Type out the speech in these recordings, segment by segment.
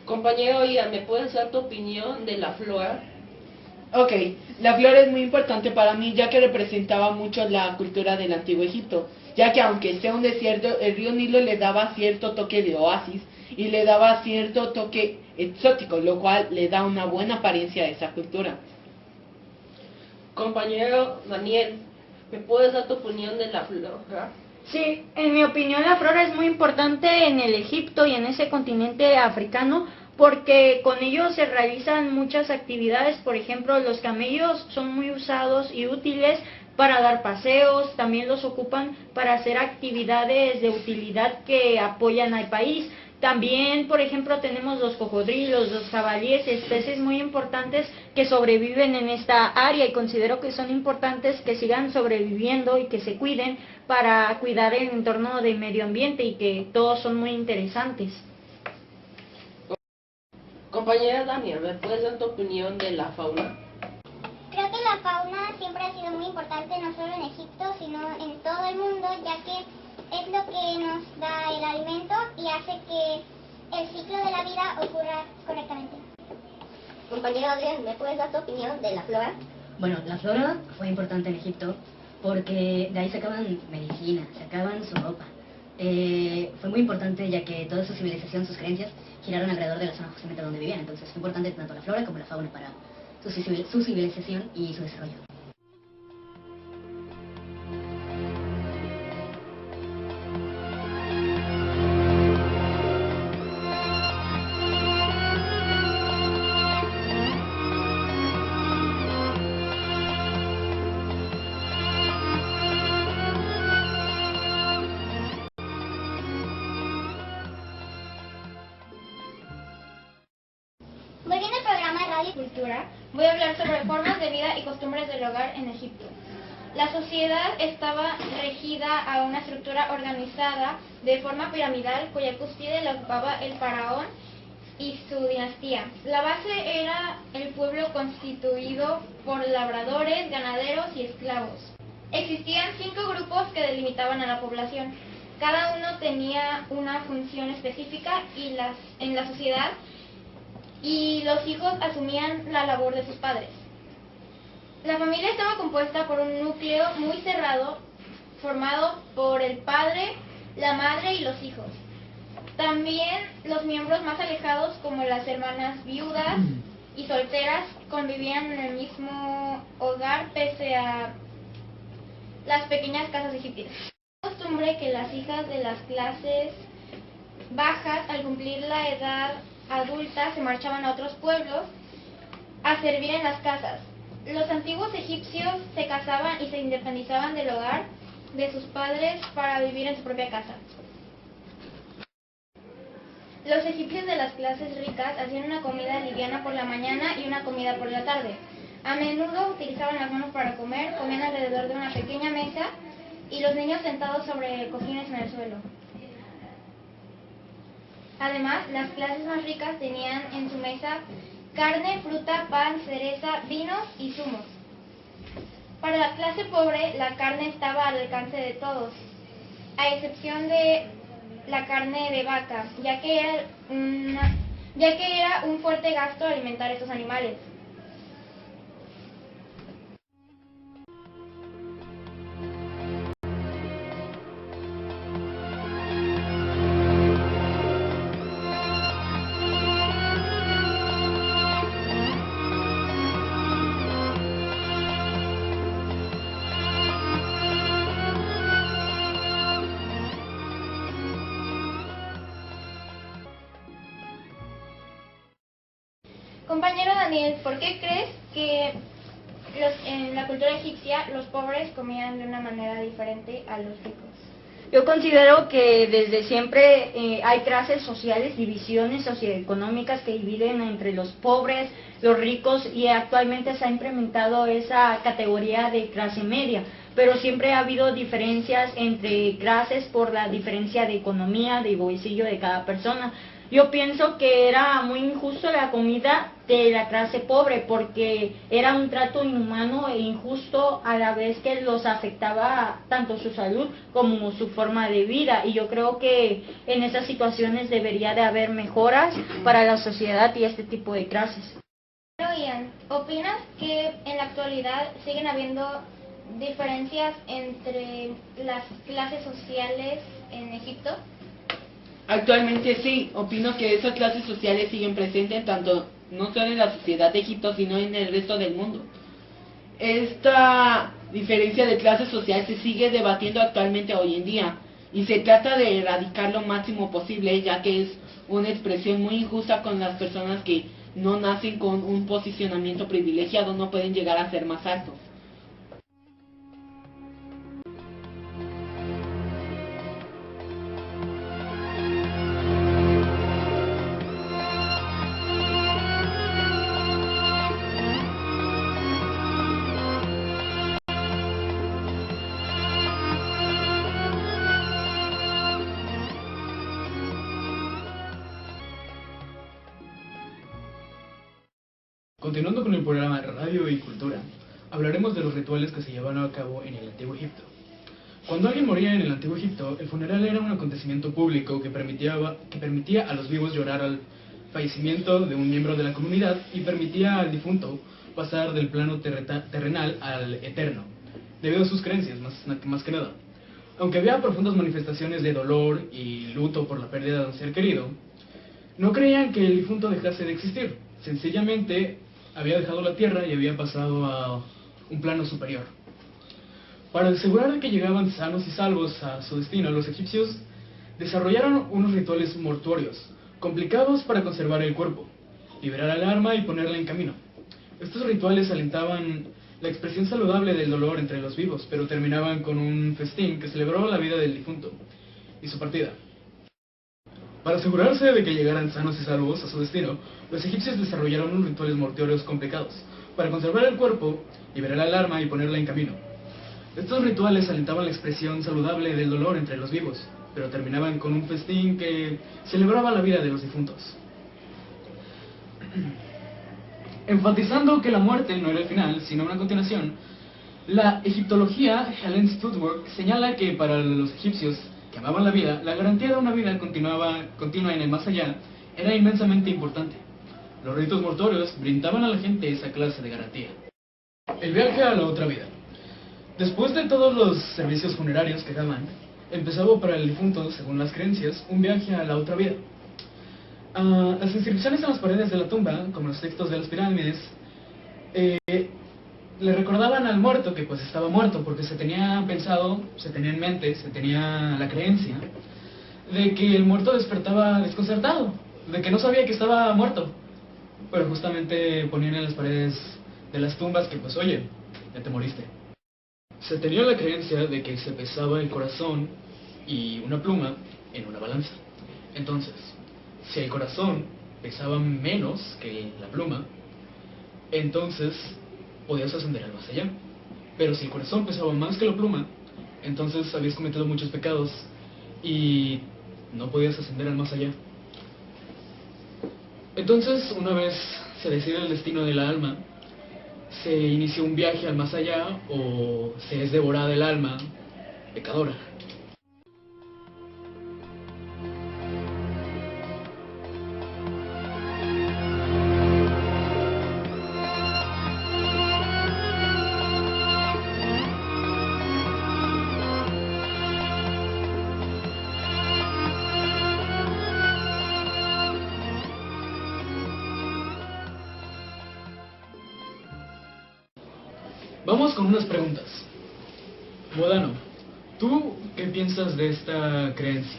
Compañero Ian, ¿me puedes dar tu opinión de la flora? Ok, la flora es muy importante para mí ya que representaba mucho la cultura del antiguo Egipto, ya que aunque sea un desierto, el río Nilo le daba cierto toque de oasis y le daba cierto toque exótico, lo cual le da una buena apariencia a esa cultura. Compañero Daniel, ¿me puedes dar tu opinión de la flora? Sí, en mi opinión la flora es muy importante en el Egipto y en ese continente africano porque con ellos se realizan muchas actividades, por ejemplo, los camellos son muy usados y útiles para dar paseos, también los ocupan para hacer actividades de utilidad que apoyan al país. También, por ejemplo, tenemos los cocodrilos, los jabalíes, especies muy importantes que sobreviven en esta área y considero que son importantes que sigan sobreviviendo y que se cuiden para cuidar el entorno del medio ambiente y que todos son muy interesantes. Compañero Daniel, ¿me puedes dar tu opinión de la fauna? Creo que la fauna siempre ha sido muy importante no solo en Egipto, sino en todo el mundo, ya que es lo que nos da el alimento y hace que el ciclo de la vida ocurra correctamente. Compañero Adrián, ¿me puedes dar tu opinión de la flora? Bueno, la flora fue importante en Egipto porque de ahí sacaban medicina, sacaban su ropa. Fue muy importante ya que toda su civilización, sus creencias, giraron alrededor de la zona justamente donde vivían. Entonces fue importante tanto la flora como la fauna para su civilización y su desarrollo. Volviendo al programa de Radio Cultura, voy a hablar sobre formas de vida y costumbres del hogar en Egipto. La sociedad estaba regida a una estructura organizada de forma piramidal cuya cúspide la ocupaba el faraón y su dinastía. La base era el pueblo constituido por labradores, ganaderos y esclavos. Existían 5 grupos que delimitaban a la población. Cada uno tenía una función específica en la sociedad y los hijos asumían la labor de sus padres. La familia estaba compuesta por un núcleo muy cerrado, formado por el padre, la madre y los hijos. También los miembros más alejados, como las hermanas viudas y solteras, convivían en el mismo hogar pese a las pequeñas casas egipcias. Es costumbre que las hijas de las clases bajas, al cumplir la edad adulta, se marchaban a otros pueblos a servir en las casas. Los antiguos egipcios se casaban y se independizaban del hogar de sus padres para vivir en su propia casa. Los egipcios de las clases ricas hacían una comida liviana por la mañana y una comida por la tarde. A menudo utilizaban las manos para comer, comían alrededor de una pequeña mesa y los niños sentados sobre cojines en el suelo. Además, las clases más ricas tenían en su mesa carne, fruta, pan, cereza, vinos y zumos. Para la clase pobre, la carne estaba al alcance de todos, a excepción de la carne de vaca, ya que era un fuerte gasto alimentar estos animales. Compañero Daniel, ¿por qué crees que en la cultura egipcia los pobres comían de una manera diferente a los ricos? Yo considero que desde siempre hay clases sociales, divisiones socioeconómicas que dividen entre los pobres, los ricos y actualmente se ha implementado esa categoría de clase media. pero siempre ha habido diferencias entre clases por la diferencia de economía, de bolsillo de cada persona. Yo pienso que era muy injusto la comida de la clase pobre porque era un trato inhumano e injusto a la vez que los afectaba tanto su salud como su forma de vida. Y yo creo que en esas situaciones debería de haber mejoras para la sociedad y este tipo de clases. Ian, ¿opinas que en la actualidad siguen habiendo diferencias entre las clases sociales en Egipto? Actualmente sí, opino que esas clases sociales siguen presentes tanto no solo en la sociedad de Egipto, sino en el resto del mundo. Esta diferencia de clase social se sigue debatiendo actualmente hoy en día y se trata de erradicar lo máximo posible, ya que es una expresión muy injusta con las personas que no nacen con un posicionamiento privilegiado, no pueden llegar a ser más altos. Continuando con el programa Radio y Cultura, hablaremos de los rituales que se llevaban a cabo en el Antiguo Egipto. Cuando alguien moría en el Antiguo Egipto, el funeral era un acontecimiento público que permitía a los vivos llorar al fallecimiento de un miembro de la comunidad y permitía al difunto pasar del plano terrenal al eterno, debido a sus creencias, más que nada. Aunque había profundas manifestaciones de dolor y luto por la pérdida de un ser querido, no creían que el difunto dejase de existir. Sencillamente había dejado la tierra y había pasado a un plano superior. Para asegurar que llegaban sanos y salvos a su destino, los egipcios desarrollaron unos rituales mortuorios, complicados para conservar el cuerpo, liberar al alma y ponerla en camino. Estos rituales alentaban la expresión saludable del dolor entre los vivos, pero terminaban con un festín que celebró la vida del difunto y su partida. Para asegurarse de que llegaran sanos y salvos a su destino, los egipcios desarrollaron unos rituales mortuorios complicados, para conservar el cuerpo, liberar al alma y ponerla en camino. Estos rituales alentaban la expresión saludable del dolor entre los vivos, pero terminaban con un festín que celebraba la vida de los difuntos. Enfatizando que la muerte no era el final, sino una continuación, la egiptología Helen Studworth señala que para los egipcios que amaban la vida, la garantía de una vida continua en el más allá era inmensamente importante. Los ritos mortuorios brindaban a la gente esa clase de garantía. El viaje a la otra vida. Después de todos los servicios funerarios que daban, empezaba para el difunto, según las creencias, un viaje a la otra vida. Las inscripciones en las paredes de la tumba, como los textos de las pirámides, le recordaban al muerto que pues estaba muerto, porque se tenía pensado, se tenía en mente, se tenía la creencia de que el muerto despertaba desconcertado, de que no sabía que estaba muerto, pero justamente ponían en las paredes de las tumbas que pues oye, ya te moriste. Se tenía la creencia de que se pesaba el corazón y una pluma en una balanza. Entonces, si el corazón pesaba menos que la pluma, entonces podías ascender al más allá. Pero si el corazón pesaba más que la pluma, entonces habías cometido muchos pecados y no podías ascender al más allá. Entonces, una vez se decide el destino de la alma, se inicia un viaje al más allá o se es devorada el alma pecadora. Vamos con unas preguntas. Modano, ¿tú qué piensas de esta creencia?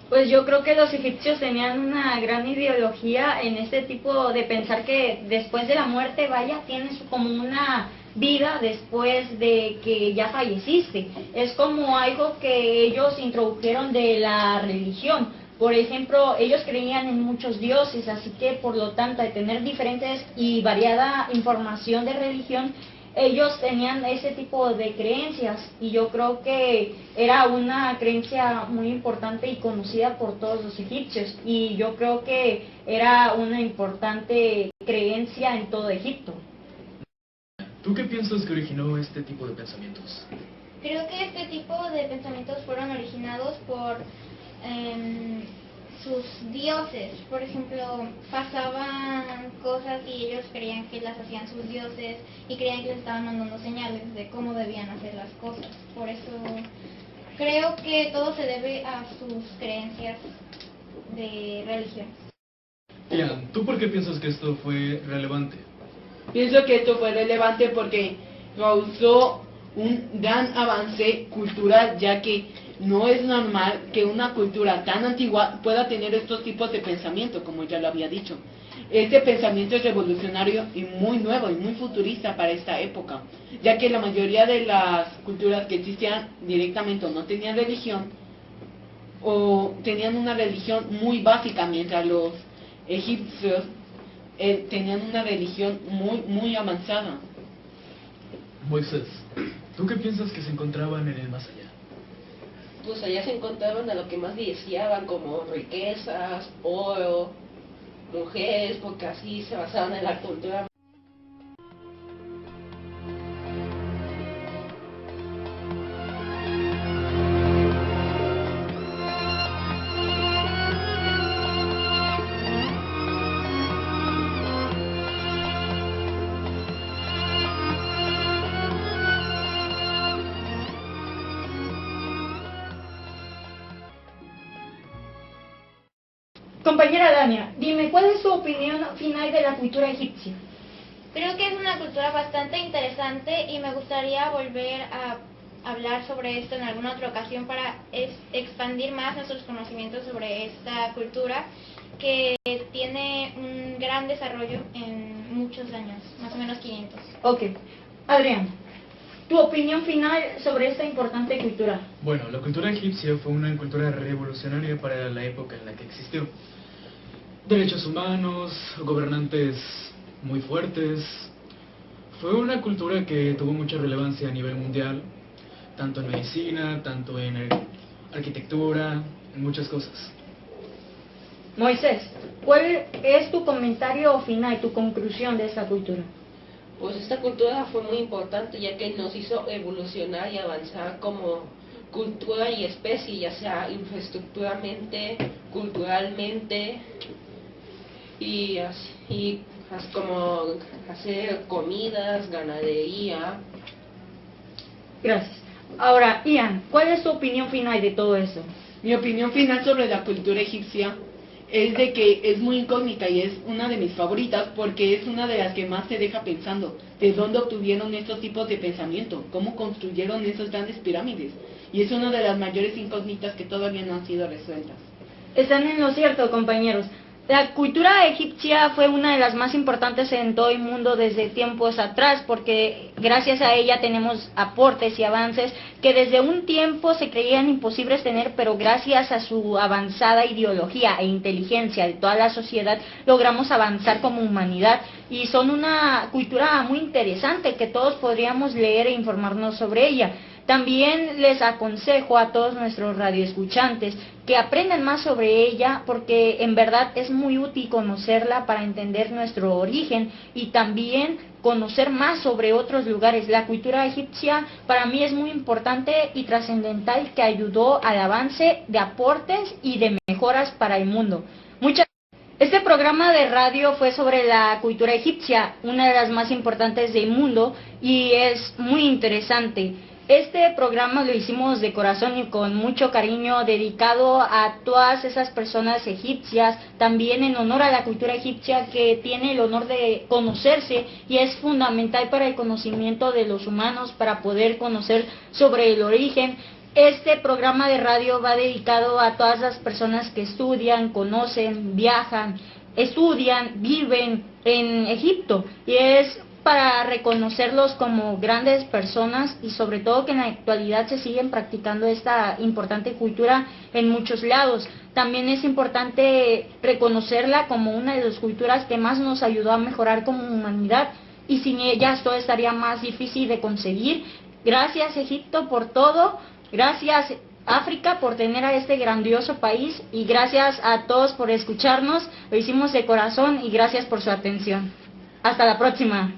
Pues yo creo que los egipcios tenían una gran ideología en este tipo de pensar que después de la muerte, vaya, tienes como una vida después de que ya falleciste. Es como algo que ellos introdujeron de la religión. Por ejemplo, ellos creían en muchos dioses, así que por lo tanto, de tener diferentes y variada información de religión, ellos tenían ese tipo de creencias y yo creo que era una creencia muy importante y conocida por todos los egipcios y yo creo que era una importante creencia en todo Egipto. ¿Tú qué piensas que originó este tipo de pensamientos? Creo que este tipo de pensamientos fueron originados por sus dioses. Por ejemplo, pasaban cosas y ellos creían que las hacían sus dioses y creían que les estaban mandando señales de cómo debían hacer las cosas. Por eso creo que todo se debe a sus creencias de religión. Ian, ¿tú por qué piensas que esto fue relevante? Pienso que esto fue relevante porque causó un gran avance cultural, ya que no es normal que una cultura tan antigua pueda tener estos tipos de pensamiento, como ya lo había dicho. Este pensamiento es revolucionario y muy nuevo y muy futurista para esta época, ya que la mayoría de las culturas que existían directamente no tenían religión o tenían una religión muy básica, mientras los egipcios tenían una religión muy avanzada. Moisés, ¿tú qué piensas que se encontraban en el más allá? Pues allá se encontraban a lo que más deseaban, como riquezas, oro, mujeres, porque así se basaban en la cultura. Compañera Dania, dime, ¿cuál es tu opinión final de la cultura egipcia? Creo que es una cultura bastante interesante y me gustaría volver a hablar sobre esto en alguna otra ocasión para expandir más nuestros conocimientos sobre esta cultura que tiene un gran desarrollo en muchos años, más o menos 500. Ok. Adrián, tu opinión final sobre esta importante cultura. Bueno, la cultura egipcia fue una cultura revolucionaria para la época en la que existió. Derechos humanos, gobernantes muy fuertes. Fue una cultura que tuvo mucha relevancia a nivel mundial, tanto en medicina, tanto en arquitectura, en muchas cosas. Moisés, ¿cuál es tu comentario final, tu conclusión de esta cultura? Pues esta cultura fue muy importante, ya que nos hizo evolucionar y avanzar como cultura y especie, ya sea infraestructuralmente, culturalmente, y así como hacer comidas, ganadería. Gracias. Ahora, Ian, ¿cuál es tu opinión final de todo esto? Mi opinión final sobre la cultura egipcia es de que es muy incógnita y es una de mis favoritas porque es una de las que más te deja pensando de dónde obtuvieron estos tipos de pensamiento, cómo construyeron esas grandes pirámides, y es una de las mayores incógnitas que todavía no han sido resueltas. Están en lo cierto, compañeros. La cultura egipcia fue una de las más importantes en todo el mundo desde tiempos atrás, porque gracias a ella tenemos aportes y avances que desde un tiempo se creían imposibles tener, pero gracias a su avanzada ideología e inteligencia de toda la sociedad logramos avanzar como humanidad, y son una cultura muy interesante que todos podríamos leer e informarnos sobre ella. También les aconsejo a todos nuestros radioescuchantes que aprendan más sobre ella, porque en verdad es muy útil conocerla para entender nuestro origen y también conocer más sobre otros lugares. La cultura egipcia para mí es muy importante y trascendental, que ayudó al avance de aportes y de mejoras para el mundo. Este programa de radio fue sobre la cultura egipcia, una de las más importantes del mundo, y es muy interesante. Este programa lo hicimos de corazón y con mucho cariño, dedicado a todas esas personas egipcias, también en honor a la cultura egipcia, que tiene el honor de conocerse y es fundamental para el conocimiento de los humanos, para poder conocer sobre el origen. Este programa de radio va dedicado a todas las personas que estudian, conocen, viajan, estudian, viven en Egipto, y es para reconocerlos como grandes personas, y sobre todo que en la actualidad se siguen practicando esta importante cultura en muchos lados. También es importante reconocerla como una de las culturas que más nos ayudó a mejorar como humanidad, y sin ellas todo estaría más difícil de conseguir. Gracias Egipto por todo, gracias África por tener a este grandioso país y gracias a todos por escucharnos, lo hicimos de corazón y gracias por su atención. Hasta la próxima.